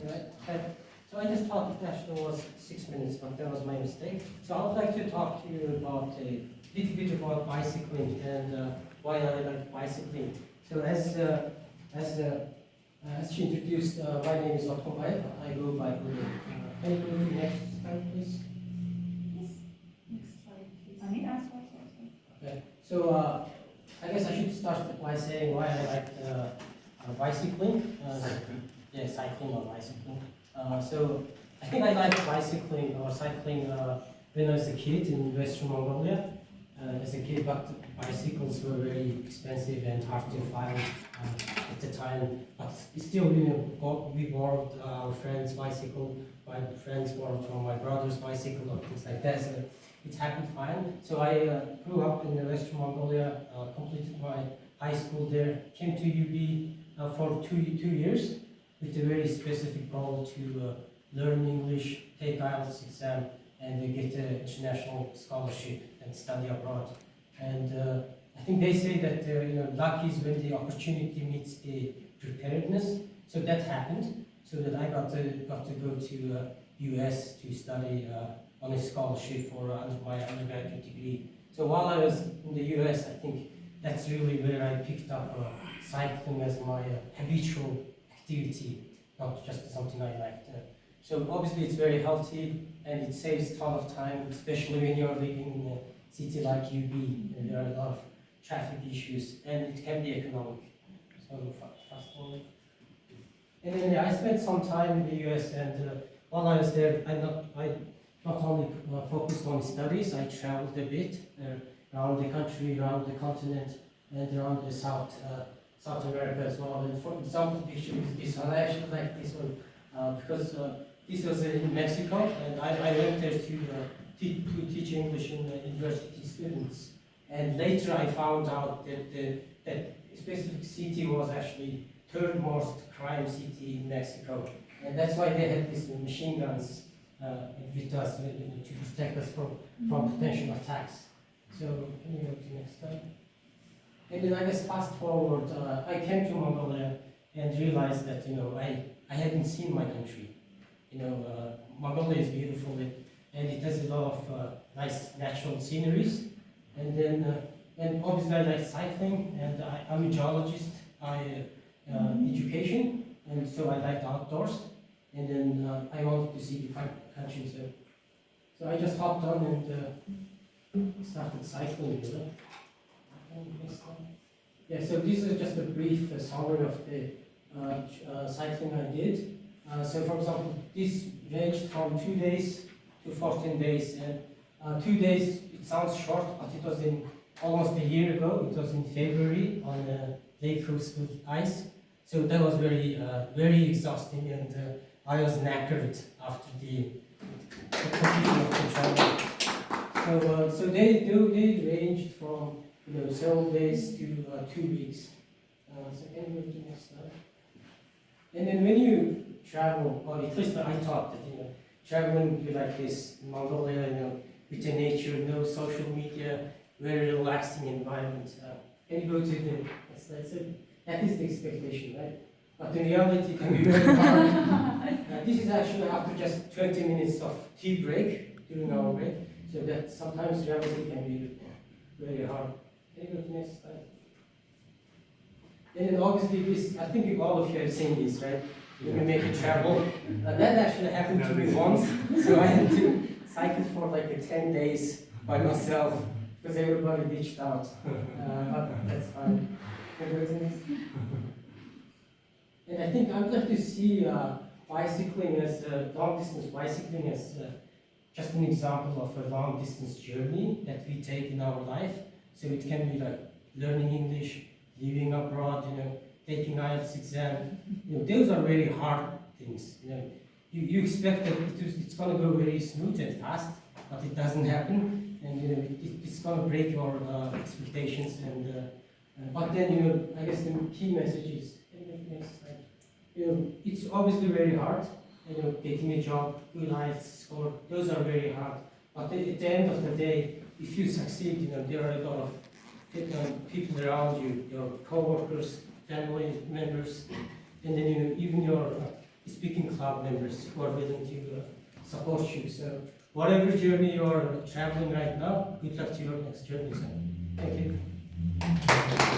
right? So I just thought it actually was 6 minutes, but that was my mistake. So I would like to talk to you about a little bit about bicycling and why I like bicycling. So as she introduced, my name is Otto. I go by Udo. Can you go to the next slide, please? Yes. Next slide, please. I need to ask also. Okay. So I guess I should start by saying why I like bicycling. Yeah, cycling or bicycling. So I think I liked bicycling or cycling when I was a kid in Western Mongolia. As a kid, but bicycles were very expensive and hard to find at the time. But still, we borrowed our friend's bicycle. My friends borrowed from my brother's bicycle or things like that. So it happened fine. So I grew up in Western Mongolia, completed my high school there, came to UB for two years with a very specific goal to learn English, take IELTS exam, and get an international scholarship and study abroad. And I think they say that luck is when the opportunity meets the preparedness. So that happened. So that I got to go to US to study on a scholarship for my undergraduate degree. So while I was in the US, I think that's really where I picked up cycling as my habitual activity, not just something I liked. So obviously it's very healthy and it saves a ton of time, especially when you're living in a city like UB and there are a lot of traffic issues and it can be economic. So fast forward. And then I spent some time in the US and while I was there, I not only focused on studies, I traveled a bit around the country, around the continent, and around the South America as well. And for example, picture is this one. I actually like this one because this was in Mexico, and I went there to teach English in university students. And later I found out that that specific city was actually third most crime city in Mexico, and that's why they had these machine guns with us to protect us from potential attacks. So can you go to the next slide? And then I guess fast forward, I came to Mongolia and realized that I hadn't seen my country. Mongolia is beautiful and it has a lot of nice natural sceneries. And then and obviously I like cycling and I'm a geologist. I education, and so I like outdoors. And then I wanted to see the country. So I just hopped on and started cycling. Yeah, so this is just a brief summary of the cycling I did. So for example, this ranged from 2 days to 14 days. And 2 days, it sounds short, but it was in almost a year ago. It was in February on Lake Rus with ice. So that was very exhausting, and I was knackered after the completion of the travel. So they ranged from several days to 2 weeks. So can you go to the next slide? And then when you travel, or at least I thought that traveling would be like this in Mongolia, with the nature, no social media, very relaxing environment. Can you go to the next slide? So that is the expectation, right? But in reality, it can be very hard. This is actually after just 20 minutes of tea break during our break, so that sometimes reality can be very hard. Can you go to the next slide? And then obviously this, I think all of you have seen this, right? When you make a travel. That actually happened to me once, so I had to cycle for like 10 days by myself because everybody ditched out. But that's fine. Can you go to the next? And I think I'd like to see bicycling as long distance bicycling as just an example of a long distance journey that we take in our life. So it can be like learning English, living abroad, taking IELTS exam. Those are very hard things. You expect that it's going to go very smooth and fast, but it doesn't happen, and it's going to break your expectations. And but then I guess the key message is, it's obviously very hard. Getting a job, good IELTS score, those are very hard. But at the end of the day, if you succeed, there are a lot of people around you, your co-workers, family members, and then even your speaking club members who are willing to support you. So whatever journey you're traveling right now, good luck to your next journey. So thank you.